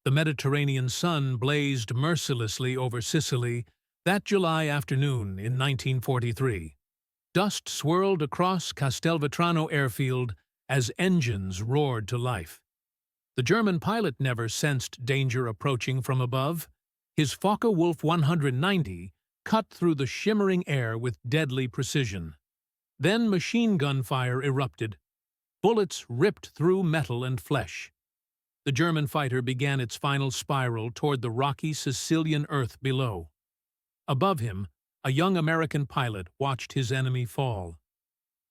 The Mediterranean sun blazed mercilessly over Sicily that July afternoon in 1943. Dust swirled across Castelvetrano airfield as engines roared to life. The German pilot never sensed danger approaching from above. His Focke-Wulf 190 cut through the shimmering air with deadly precision. Then machine gun fire erupted. Bullets ripped through metal and flesh. The German fighter began its final spiral toward the rocky Sicilian earth below. Above him, a young American pilot watched his enemy fall.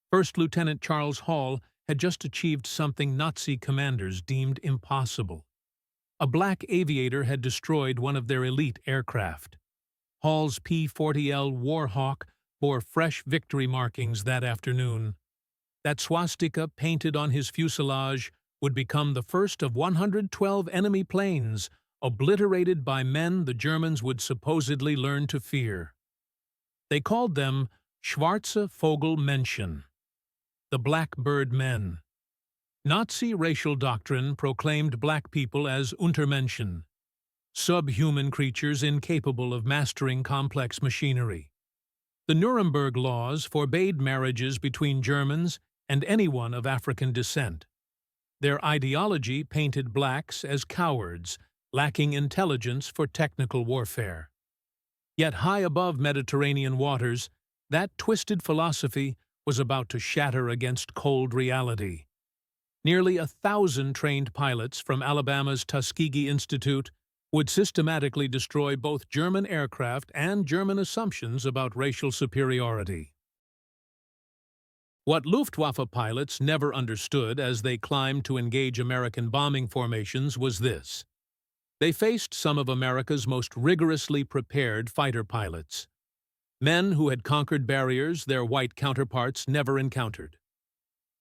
First Lieutenant Charles Hall had just achieved something Nazi commanders deemed impossible. A black aviator had destroyed one of their elite aircraft. Hall's P-40L Warhawk bore fresh victory markings that afternoon. That swastika painted on his fuselage would become the first of 112 enemy planes obliterated by men the Germans would supposedly learn to fear. They called them Schwarze Vogelmenschen, the Blackbird Men. Nazi racial doctrine proclaimed black people as Untermenschen, subhuman creatures incapable of mastering complex machinery. The Nuremberg laws forbade marriages between Germans and anyone of African descent. Their ideology painted blacks as cowards, lacking intelligence for technical warfare. Yet high above Mediterranean waters, that twisted philosophy was about to shatter against cold reality. Nearly 1,000 trained pilots from Alabama's Tuskegee Institute would systematically destroy both German aircraft and German assumptions about racial superiority. What Luftwaffe pilots never understood as they climbed to engage American bombing formations was this. They faced some of America's most rigorously prepared fighter pilots. Men who had conquered barriers their white counterparts never encountered.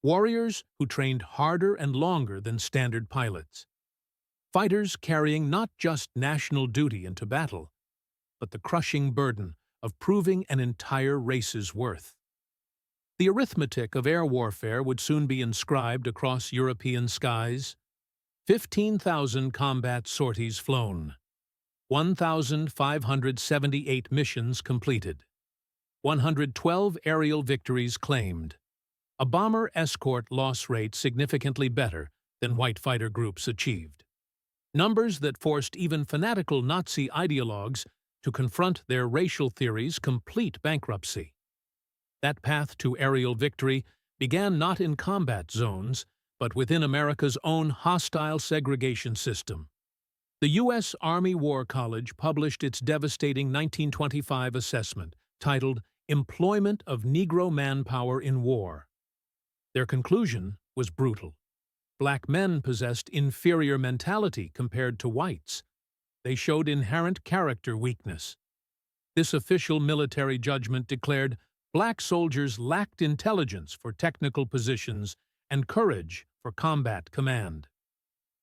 Warriors who trained harder and longer than standard pilots. Fighters carrying not just national duty into battle, but the crushing burden of proving an entire race's worth. The arithmetic of air warfare would soon be inscribed across European skies. 15,000 combat sorties flown, 1,578 missions completed, 112 aerial victories claimed, a bomber escort loss rate significantly better than white fighter groups achieved. Numbers that forced even fanatical Nazi ideologues to confront their racial theories' complete bankruptcy. That path to aerial victory began not in combat zones, but within America's own hostile segregation system. The U.S. Army War College published its devastating 1925 assessment, titled Employment of Negro Manpower in War. Their conclusion was brutal. Black men possessed inferior mentality compared to whites. They showed inherent character weakness. This official military judgment declared black soldiers lacked intelligence for technical positions and courage for combat command.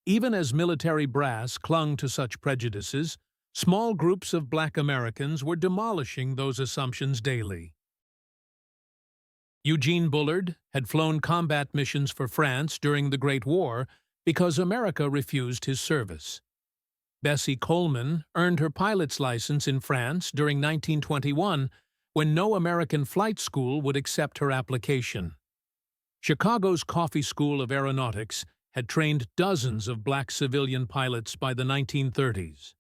Even as military brass clung to such prejudices, small groups of black Americans were demolishing those assumptions daily. Eugene Bullard had flown combat missions for France during the Great War because America refused his service. Bessie Coleman earned her pilot's license in France during 1921 when no American flight school would accept her application. Chicago's Coffee School of Aeronautics had trained dozens of black civilian pilots by the 1930s.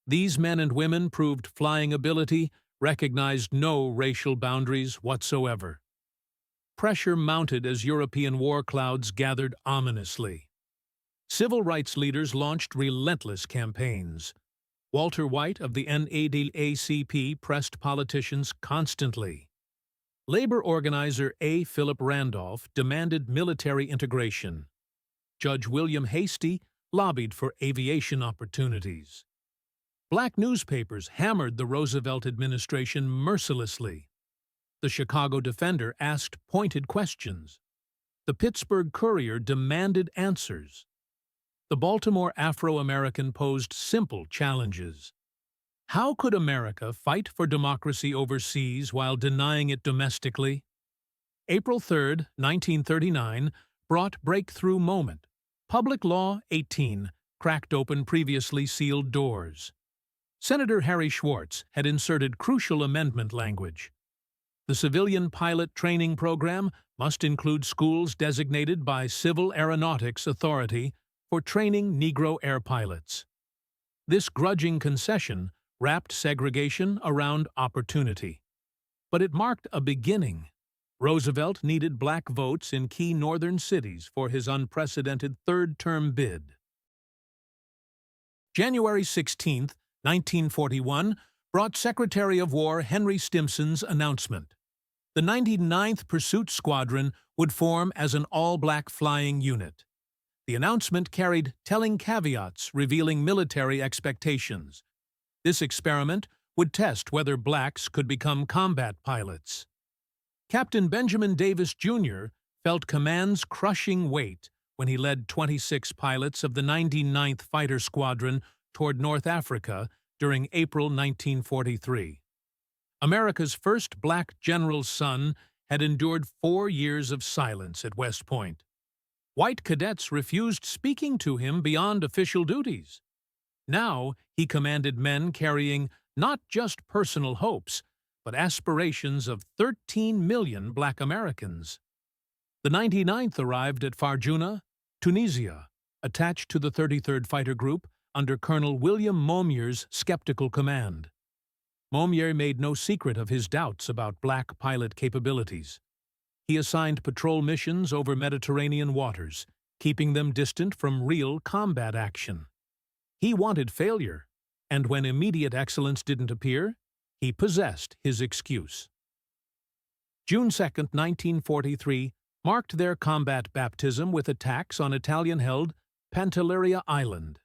These men and women proved flying ability, recognized no racial boundaries whatsoever. Pressure mounted as European war clouds gathered ominously. Civil rights leaders launched relentless campaigns. Walter White of the NAACP pressed politicians constantly. Labor organizer A. Philip Randolph demanded military integration. Judge William Hastie lobbied for aviation opportunities. Black newspapers hammered the Roosevelt administration mercilessly. The Chicago Defender asked pointed questions. The Pittsburgh Courier demanded answers. The Baltimore Afro-American posed simple challenges. How could America fight for democracy overseas while denying it domestically? April 3, 1939, brought breakthrough moment. Public Law 18 cracked open previously sealed doors. Senator Harry Schwartz had inserted crucial amendment language. The civilian pilot training program must include schools designated by Civil Aeronautics Authority for training Negro air pilots. This grudging concession wrapped segregation around opportunity. But it marked a beginning. Roosevelt needed black votes in key northern cities for his unprecedented third-term bid. January 16, 1941, brought Secretary of War Henry Stimson's announcement. The 99th Pursuit Squadron would form as an all-black flying unit. The announcement carried telling caveats revealing military expectations. This experiment would test whether blacks could become combat pilots. Captain Benjamin Davis, Jr. felt command's crushing weight when he led 26 pilots of the 99th Fighter Squadron toward North Africa during April 1943. America's first black general's son had endured 4 years of silence at West Point. White cadets refused speaking to him beyond official duties. Now he commanded men carrying not just personal hopes, but aspirations of 13 million black Americans. The 99th arrived at Farjuna, Tunisia, attached to the 33rd Fighter Group under Colonel William Momier's skeptical command. Momier made no secret of his doubts about black pilot capabilities. He assigned patrol missions over Mediterranean waters, keeping them distant from real combat action. He wanted failure, and when immediate excellence didn't appear, he possessed his excuse. June 2, 1943, marked their combat baptism with attacks on Italian-held Pantelleria Island.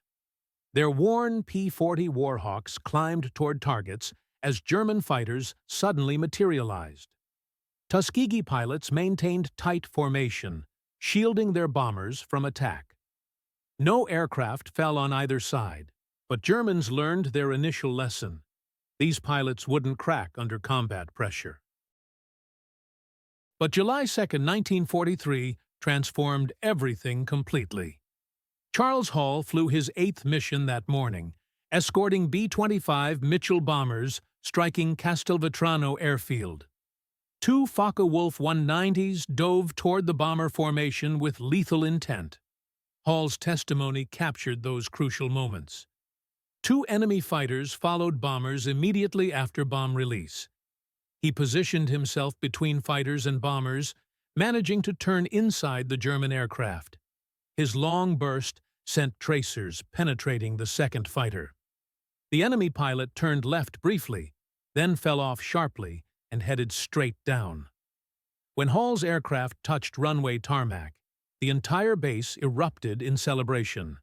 Their worn P-40 Warhawks climbed toward targets as German fighters suddenly materialized. Tuskegee pilots maintained tight formation, shielding their bombers from attack. No aircraft fell on either side, but Germans learned their initial lesson. These pilots wouldn't crack under combat pressure. But July 2, 1943, transformed everything completely. Charles Hall flew his 8th mission that morning, escorting B-25 Mitchell bombers striking Castelvetrano airfield. 2 Focke-Wulf 190s dove toward the bomber formation with lethal intent. Hall's testimony captured those crucial moments. 2 enemy fighters followed bombers immediately after bomb release. He positioned himself between fighters and bombers, managing to turn inside the German aircraft. His long burst sent tracers penetrating the second fighter. The enemy pilot turned left briefly, then fell off sharply and headed straight down. When Hall's aircraft touched runway tarmac, the entire base erupted in celebration.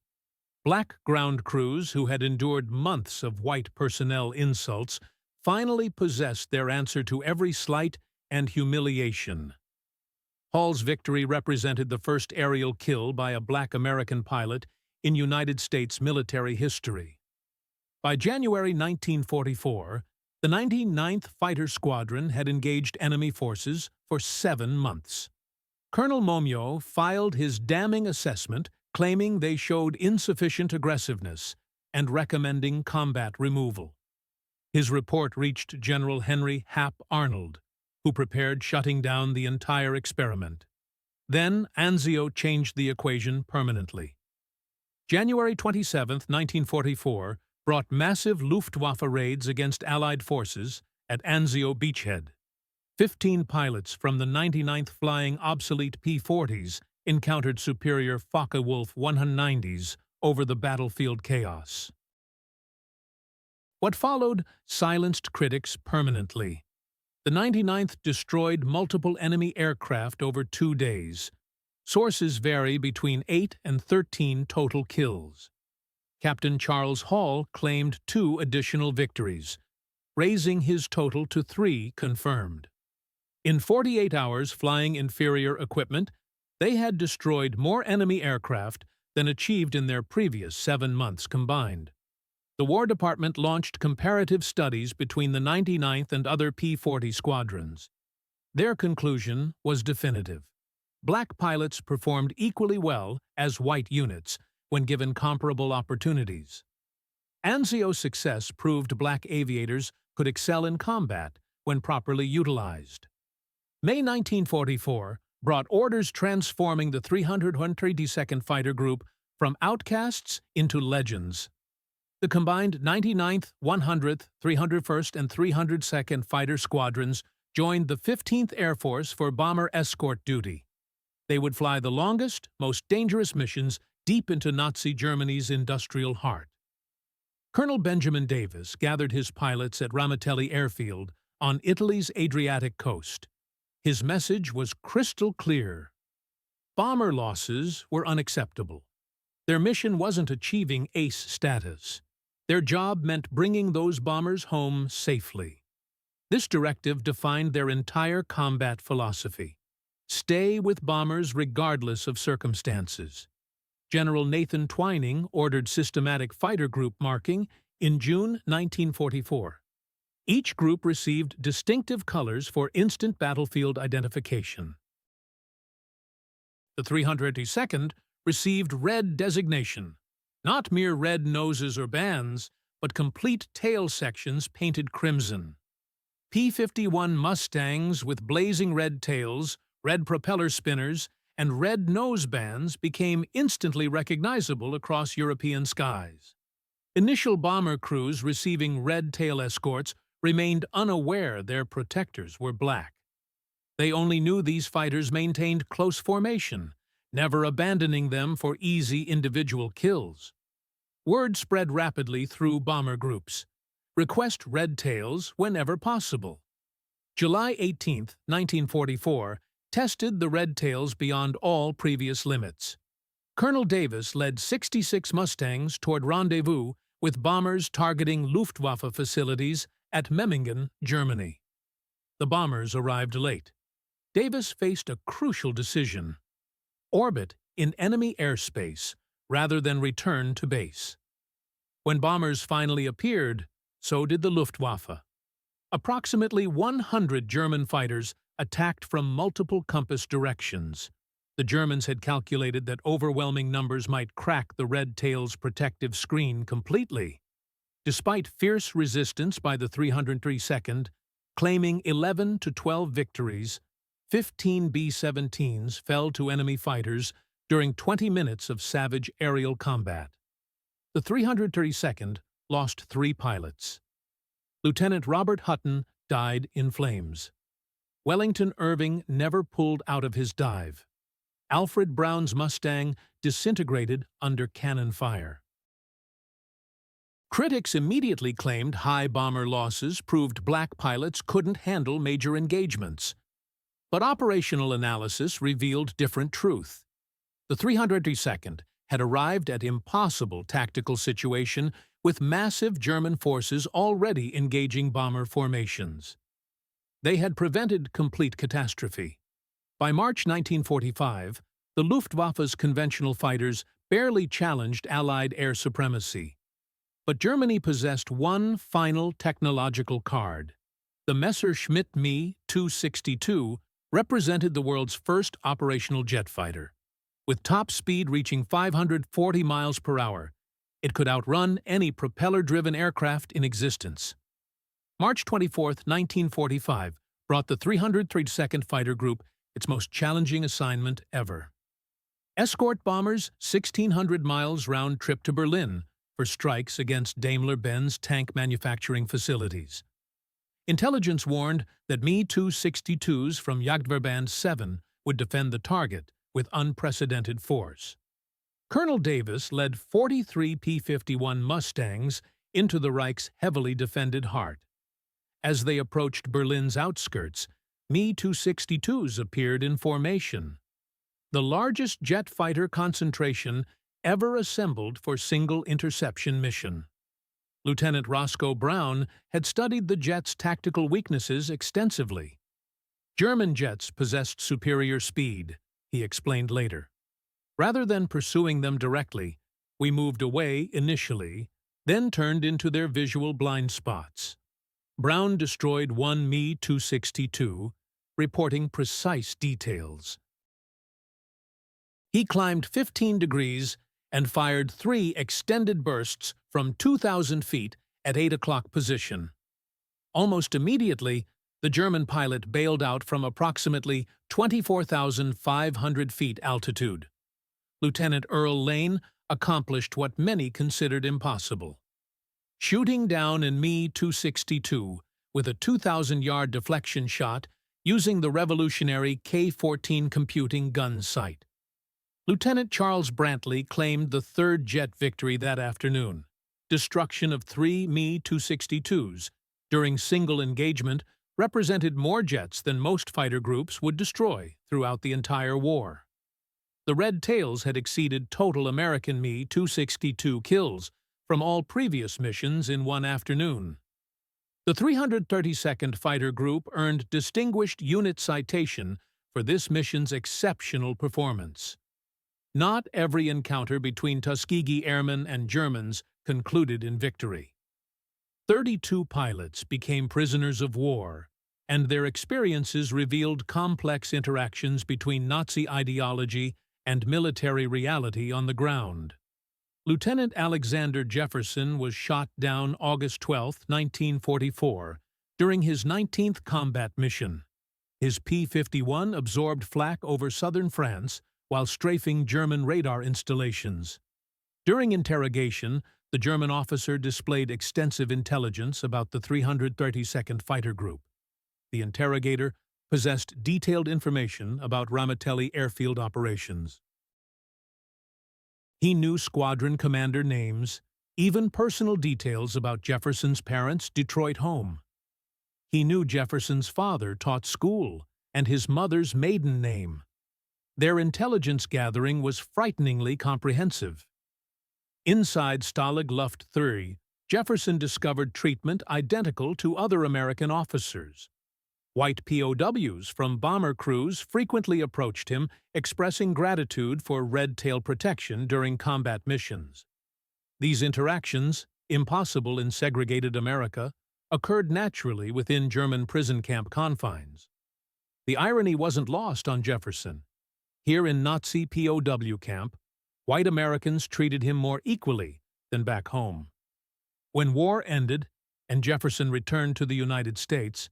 Black ground crews who had endured months of white personnel insults finally possessed their answer to every slight and humiliation. Hall's victory represented the first aerial kill by a black American pilot in United States military history. By January 1944, the 99th Fighter Squadron had engaged enemy forces for 7 months. Colonel Momio filed his damning assessment, claiming they showed insufficient aggressiveness and recommending combat removal. His report reached General Henry Hap Arnold, who prepared shutting down the entire experiment. Then Anzio changed the equation permanently. January 27, 1944, brought massive Luftwaffe raids against Allied forces at Anzio beachhead. 15 pilots from the 99th Flying obsolete P-40s encountered superior Focke-Wulf 190s over the battlefield chaos. What followed silenced critics permanently. The 99th destroyed multiple enemy aircraft over 2 days. Sources vary between 8 and 13 total kills. Captain Charles Hall claimed 2 additional victories, raising his total to 3 confirmed. In 48 hours flying inferior equipment, they had destroyed more enemy aircraft than achieved in their previous 7 months combined. The War Department launched comparative studies between the 99th and other P-40 squadrons. Their conclusion was definitive. Black pilots performed equally well as white units, when given comparable opportunities. Anzio's success proved black aviators could excel in combat when properly utilized. May 1944 brought orders transforming the 322nd Fighter Group from outcasts into legends. The combined 99th, 100th, 301st, and 302nd Fighter Squadrons joined the 15th Air Force for bomber escort duty. They would fly the longest, most dangerous missions deep into Nazi Germany's industrial heart. Colonel Benjamin Davis gathered his pilots at Ramitelli Airfield on Italy's Adriatic coast. His message was crystal clear. Bomber losses were unacceptable. Their mission wasn't achieving ace status. Their job meant bringing those bombers home safely. This directive defined their entire combat philosophy. Stay with bombers regardless of circumstances. General Nathan Twining ordered systematic fighter group marking in June 1944. Each group received distinctive colors for instant battlefield identification. The 322nd received red designation, not mere red noses or bands, but complete tail sections painted crimson. P-51 Mustangs with blazing red tails, red propeller spinners, and red nose bands became instantly recognizable across European skies. Initial bomber crews receiving red tail escorts remained unaware their protectors were black. They only knew these fighters maintained close formation, never abandoning them for easy individual kills. Word spread rapidly through bomber groups. Request red tails whenever possible. July 18, 1944, tested the red tails beyond all previous limits. Colonel Davis led 66 Mustangs toward rendezvous with bombers targeting Luftwaffe facilities at Memmingen, Germany. The bombers arrived late. Davis faced a crucial decision: orbit in enemy airspace rather than return to base. When bombers finally appeared, so did the Luftwaffe. Approximately 100 German fighters attacked from multiple compass directions. The Germans had calculated that overwhelming numbers might crack the red tail's protective screen completely. Despite fierce resistance by the 302nd, claiming 11 to 12 victories, 15 B-17s fell to enemy fighters during 20 minutes of savage aerial combat. The 332nd lost 3 pilots. Lieutenant Robert Hutton died in flames. Wellington Irving never pulled out of his dive. Alfred Brown's Mustang disintegrated under cannon fire. Critics immediately claimed high bomber losses proved black pilots couldn't handle major engagements. But operational analysis revealed different truth. The 302nd had arrived at impossible tactical situation with massive German forces already engaging bomber formations. They had prevented complete catastrophe. By March 1945, the Luftwaffe's conventional fighters barely challenged Allied air supremacy. But Germany possessed one final technological card. The Messerschmitt Me 262 represented the world's first operational jet fighter. With top speed reaching 540 miles per hour, it could outrun any propeller-driven aircraft in existence. March 24, 1945, brought the 332nd Fighter Group its most challenging assignment ever. Escort bombers 1,600 miles round trip to Berlin for strikes against Daimler-Benz tank manufacturing facilities. Intelligence warned that Me-262s from Jagdverband 7 would defend the target with unprecedented force. Colonel Davis led 43 P-51 Mustangs into the Reich's heavily defended heart. As they approached Berlin's outskirts, Me-262s appeared in formation. The largest jet fighter concentration ever assembled for single interception mission. Lieutenant Roscoe Brown had studied the jet's tactical weaknesses extensively. German jets possessed superior speed, he explained later. Rather than pursuing them directly, we moved away initially, then turned into their visual blind spots. Brown destroyed one Me-262, reporting precise details. He climbed 15 degrees and fired 3 extended bursts from 2,000 feet at 8 o'clock position. Almost immediately, the German pilot bailed out from approximately 24,500 feet altitude. Lieutenant Earl Lane accomplished what many considered impossible. Shooting down an Me-262 with a 2,000-yard deflection shot using the revolutionary K-14 computing gun sight. Lieutenant Charles Brantley claimed the third jet victory that afternoon. Destruction of 3 Me-262s during single engagement represented more jets than most fighter groups would destroy throughout the entire war. The Red Tails had exceeded total American Me-262 kills from all previous missions in one afternoon. The 332nd Fighter Group earned Distinguished Unit Citation for this mission's exceptional performance. Not every encounter between Tuskegee Airmen and Germans concluded in victory. 32 pilots became prisoners of war, and their experiences revealed complex interactions between Nazi ideology and military reality on the ground. Lieutenant Alexander Jefferson was shot down August 12, 1944, during his 19th combat mission. His P-51 absorbed flak over southern France while strafing German radar installations. During interrogation, the German officer displayed extensive intelligence about the 332nd Fighter Group. The interrogator possessed detailed information about Ramitelli airfield operations. He knew squadron commander names, even personal details about Jefferson's parents' Detroit home. He knew Jefferson's father taught school and his mother's maiden name. Their intelligence gathering was frighteningly comprehensive. Inside Stalag Luft III, Jefferson discovered treatment identical to other American officers. White POWs from bomber crews frequently approached him, expressing gratitude for red tail protection during combat missions. These interactions, impossible in segregated America, occurred naturally within German prison camp confines. The irony wasn't lost on Jefferson. Here in Nazi POW camp, white Americans treated him more equally than back home. When war ended and Jefferson returned to the United States,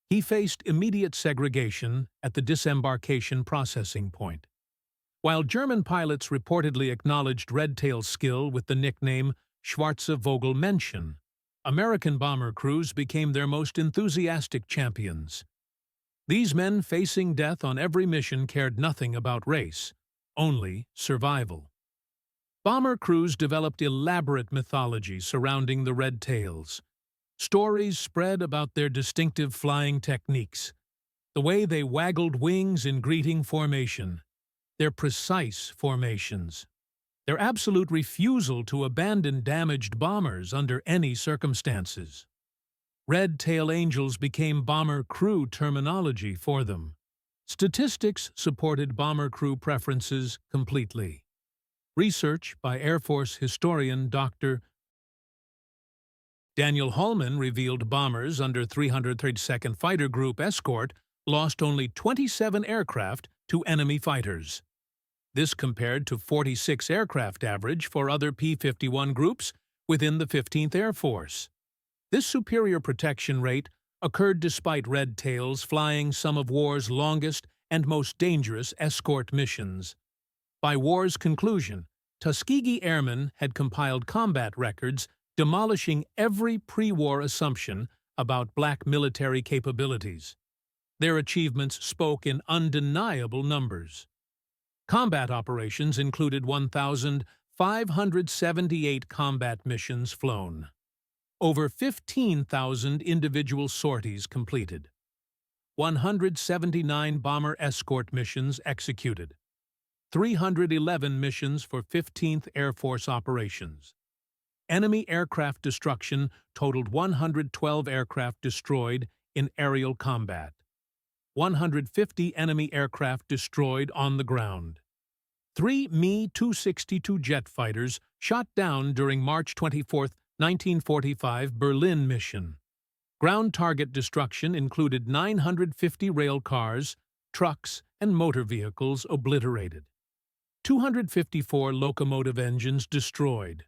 he faced immediate segregation at the disembarkation processing point. While German pilots reportedly acknowledged Red Tail's skill with the nickname Schwarze Vogel-Männchen, American bomber crews became their most enthusiastic champions. These men facing death on every mission cared nothing about race, only survival. Bomber crews developed elaborate mythology surrounding the Red Tails. Stories spread about their distinctive flying techniques, the way they waggled wings in greeting formation, their precise formations, their absolute refusal to abandon damaged bombers under any circumstances. Red Tail Angels became bomber crew terminology for them. Statistics supported bomber crew preferences completely. Research by Air Force historian Dr. Daniel Hallman revealed bombers under 332nd Fighter Group escort lost only 27 aircraft to enemy fighters. This compared to 46 aircraft average for other P-51 groups within the 15th Air Force. This superior protection rate occurred despite Red Tails flying some of war's longest and most dangerous escort missions. By war's conclusion, Tuskegee Airmen had compiled combat records demolishing every pre-war assumption about black military capabilities. Their achievements spoke in undeniable numbers. Combat operations included 1,578 combat missions flown, over 15,000 individual sorties completed, 179 bomber escort missions executed, 311 missions for 15th Air Force operations. Enemy aircraft destruction totaled 112 aircraft destroyed in aerial combat, 150 enemy aircraft destroyed on the ground. 3 Me-262 jet fighters shot down during March 24, 1945 Berlin mission. Ground target destruction included 950 rail cars, trucks, and motor vehicles obliterated. 254 locomotive engines destroyed.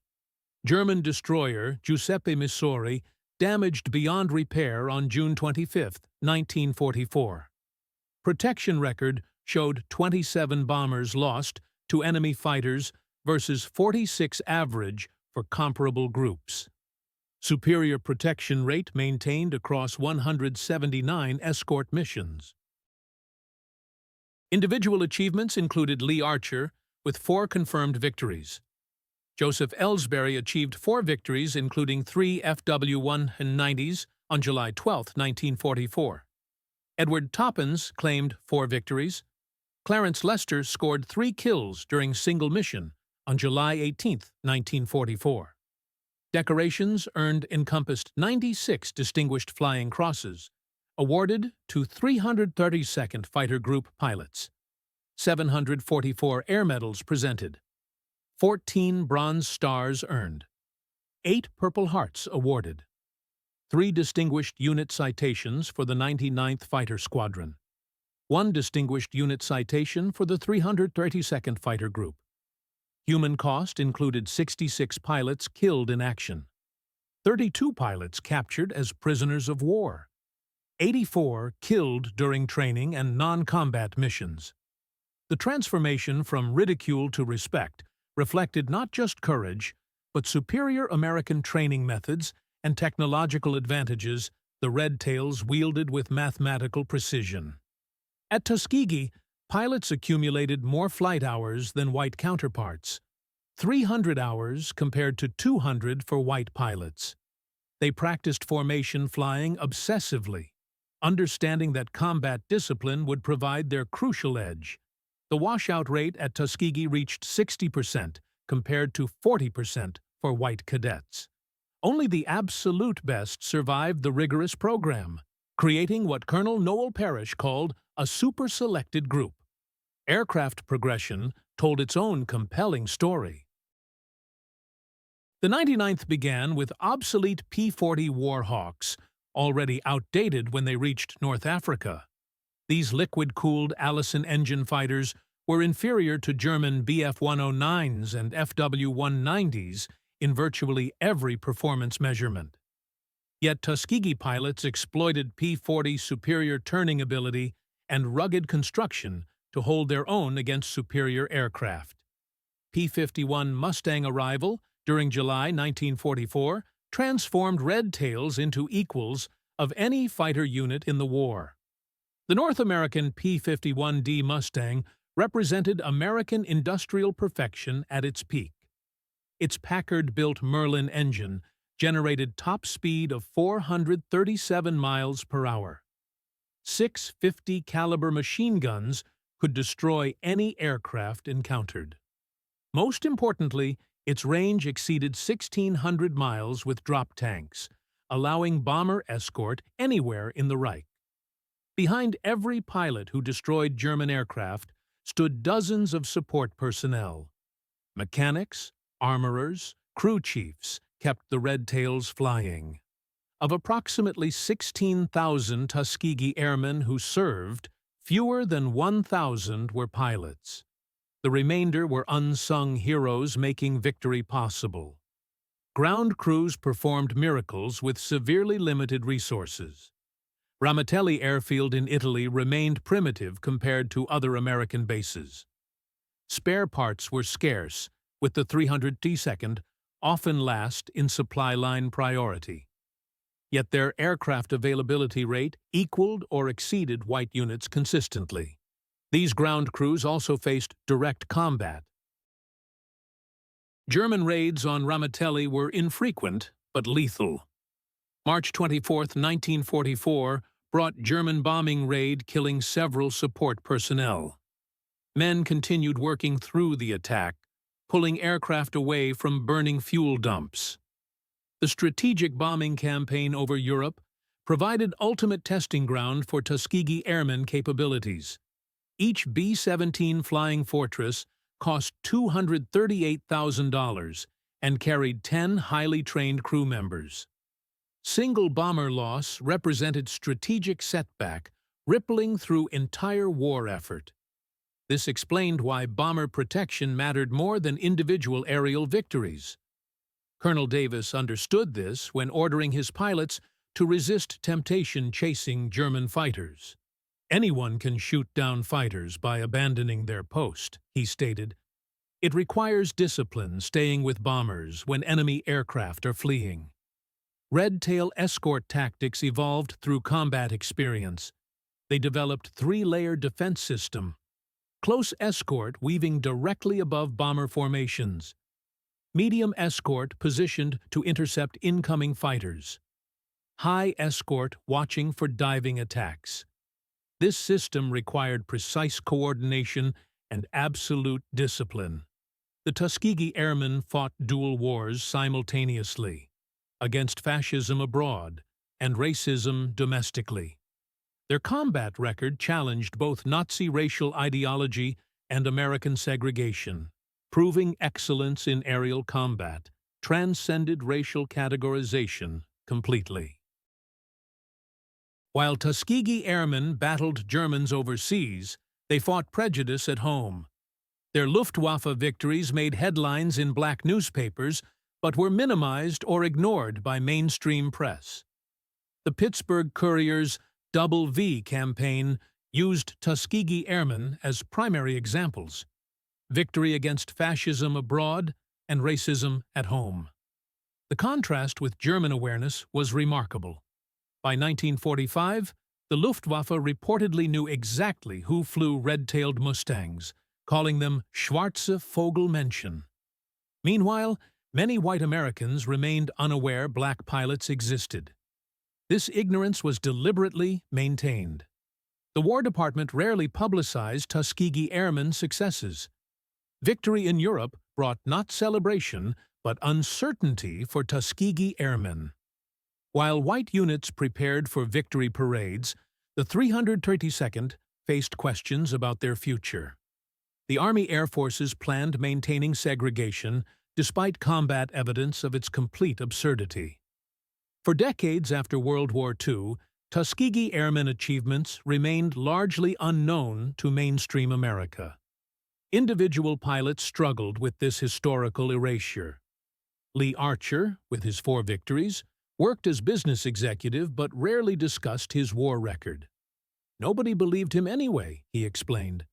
German destroyer Giuseppe Missori damaged beyond repair on June 25, 1944. Protection record showed 27 bombers lost to enemy fighters versus 46 average for comparable groups. Superior protection rate maintained across 179 escort missions. Individual achievements included Lee Archer, with 4 confirmed victories. Joseph Ellsbury achieved 4 victories, including 3 FW-190s on July 12, 1944. Edward Toppins claimed 4 victories. Clarence Lester scored 3 kills during single mission on July 18, 1944. Decorations earned encompassed 96 Distinguished Flying Crosses, awarded to 332nd Fighter Group pilots. 744 air medals presented. 14 Bronze Stars earned. 8 Purple Hearts awarded. 3 Distinguished Unit Citations for the 99th Fighter Squadron. 1 Distinguished Unit Citation for the 332nd Fighter Group. Human cost included 66 pilots killed in action, 32 pilots captured as prisoners of war, 84 killed during training and non-combat missions. The transformation from ridicule to respect reflected not just courage, but superior American training methods and technological advantages the Red Tails wielded with mathematical precision. At Tuskegee, pilots accumulated more flight hours than white counterparts, 300 hours compared to 200 for white pilots. They practiced formation flying obsessively, understanding that combat discipline would provide their crucial edge. The washout rate at Tuskegee reached 60% compared to 40% for white cadets. Only the absolute best survived the rigorous program, creating what Colonel Noel Parrish called a super-selected group. Aircraft progression told its own compelling story. The 99th began with obsolete P-40 Warhawks, already outdated when they reached North Africa. These liquid-cooled Allison engine fighters were inferior to German Bf-109s and FW-190s in virtually every performance measurement. Yet Tuskegee pilots exploited P-40's superior turning ability and rugged construction to hold their own against superior aircraft. P-51 Mustang arrival during July 1944 transformed Red Tails into equals of any fighter unit in the war. The North American P-51D Mustang represented American industrial perfection at its peak. Its Packard-built Merlin engine generated top speed of 437 miles per hour. 6 50 caliber machine guns could destroy any aircraft encountered. Most importantly, its range exceeded 1,600 miles with drop tanks, allowing bomber escort anywhere in the Reich. Behind every pilot who destroyed German aircraft stood dozens of support personnel. Mechanics, armorers, crew chiefs kept the Red Tails flying. Of approximately 16,000 Tuskegee Airmen who served, fewer than 1,000 were pilots. The remainder were unsung heroes making victory possible. Ground crews performed miracles with severely limited resources. Ramatelli Airfield in Italy remained primitive compared to other American bases. Spare parts were scarce, with the 302nd often last in supply line priority. Yet their aircraft availability rate equaled or exceeded white units consistently. These ground crews also faced direct combat. German raids on Ramatelli were infrequent but lethal. March 24, 1944, brought German bombing raid killing several support personnel. Men continued working through the attack, pulling aircraft away from burning fuel dumps. The strategic bombing campaign over Europe provided ultimate testing ground for Tuskegee Airmen capabilities. Each B-17 Flying Fortress cost $238,000 and carried 10 highly trained crew members. Single bomber loss represented strategic setback rippling through entire war effort. This explained why bomber protection mattered more than individual aerial victories. Colonel Davis understood this when ordering his pilots to resist temptation chasing German fighters. "Anyone can shoot down fighters by abandoning their post," he stated. "It requires discipline staying with bombers when enemy aircraft are fleeing." Red-tail escort tactics evolved through combat experience. They developed three-layer defense system. Close escort weaving directly above bomber formations. Medium escort positioned to intercept incoming fighters. High escort watching for diving attacks. This system required precise coordination and absolute discipline. The Tuskegee Airmen fought dual wars simultaneously, against fascism abroad and racism domestically. Their combat record challenged both Nazi racial ideology and American segregation, proving excellence in aerial combat transcended racial categorization completely. While Tuskegee Airmen battled Germans overseas, they fought prejudice at home. Their Luftwaffe victories made headlines in black newspapers, but were minimized or ignored by mainstream press. The Pittsburgh Courier's Double V campaign used Tuskegee Airmen as primary examples: victory against fascism abroad and racism at home. The contrast with German awareness was remarkable. By 1945, the Luftwaffe reportedly knew exactly who flew red-tailed Mustangs, calling them Schwarze Vogelmännchen. Meanwhile, many white Americans remained unaware black pilots existed. This ignorance was deliberately maintained. The War Department rarely publicized Tuskegee Airmen successes. Victory in Europe brought not celebration, but uncertainty for Tuskegee Airmen. While white units prepared for victory parades, the 332nd faced questions about their future. The Army Air Forces planned maintaining segregation despite combat evidence of its complete absurdity. For decades after World War II, Tuskegee Airmen achievements remained largely unknown to mainstream America. Individual pilots struggled with this historical erasure. Lee Archer, with his 4 victories, worked as business executive but rarely discussed his war record. "Nobody believed him anyway," he explained.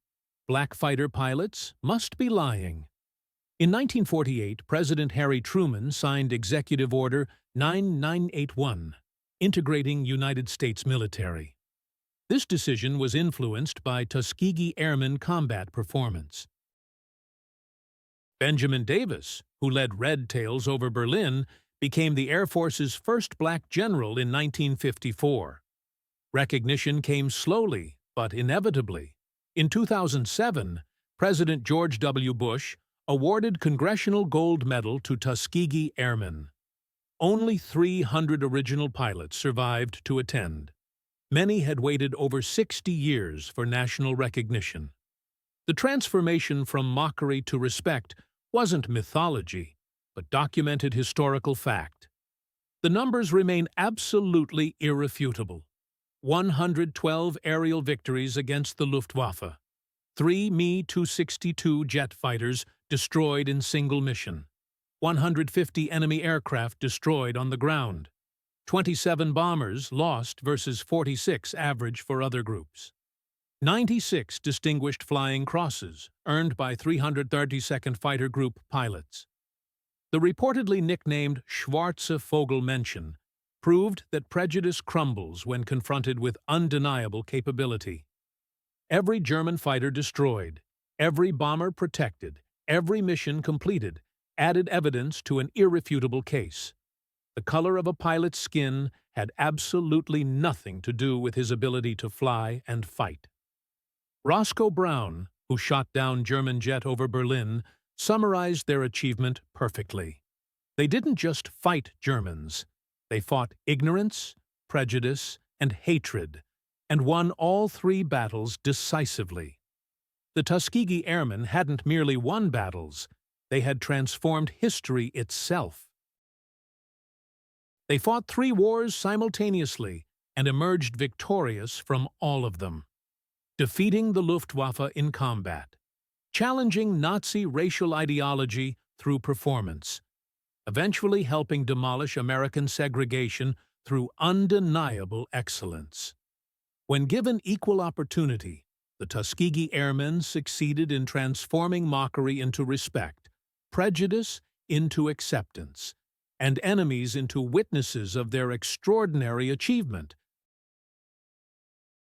"Black fighter pilots must be lying." In 1948, President Harry Truman signed Executive Order 9981, integrating United States military. This decision was influenced by Tuskegee Airmen combat performance. Benjamin Davis, who led Red Tails over Berlin, became the Air Force's first black general in 1954. Recognition came slowly, but inevitably. In 2007, President George W. Bush awarded Congressional Gold Medal to Tuskegee Airmen. Only 300 original pilots survived to attend. Many had waited over 60 years for national recognition. The transformation from mockery to respect wasn't mythology, but documented historical fact. The numbers remain absolutely irrefutable. 112 aerial victories against the Luftwaffe. 3 Me-262 jet fighters destroyed in single mission. 150 enemy aircraft destroyed on the ground. 27 bombers lost versus 46 average for other groups. 96 distinguished flying crosses earned by 332nd Fighter Group pilots. The reportedly nicknamed Schwarze Vogelmännchen proved that prejudice crumbles when confronted with undeniable capability. Every German fighter destroyed, every bomber protected, every mission completed, added evidence to an irrefutable case. The color of a pilot's skin had absolutely nothing to do with his ability to fly and fight. Roscoe Brown, who shot down German jet over Berlin, summarized their achievement perfectly. They didn't just fight Germans. They fought ignorance, prejudice, and hatred, and won all 3 battles decisively. The Tuskegee Airmen hadn't merely won battles, they had transformed history itself. They fought 3 wars simultaneously and emerged victorious from all of them. defeating the Luftwaffe in combat, challenging Nazi racial ideology through performance, eventually helping demolish American segregation through undeniable excellence. When given equal opportunity, the Tuskegee Airmen succeeded in transforming mockery into respect, prejudice into acceptance, and enemies into witnesses of their extraordinary achievement.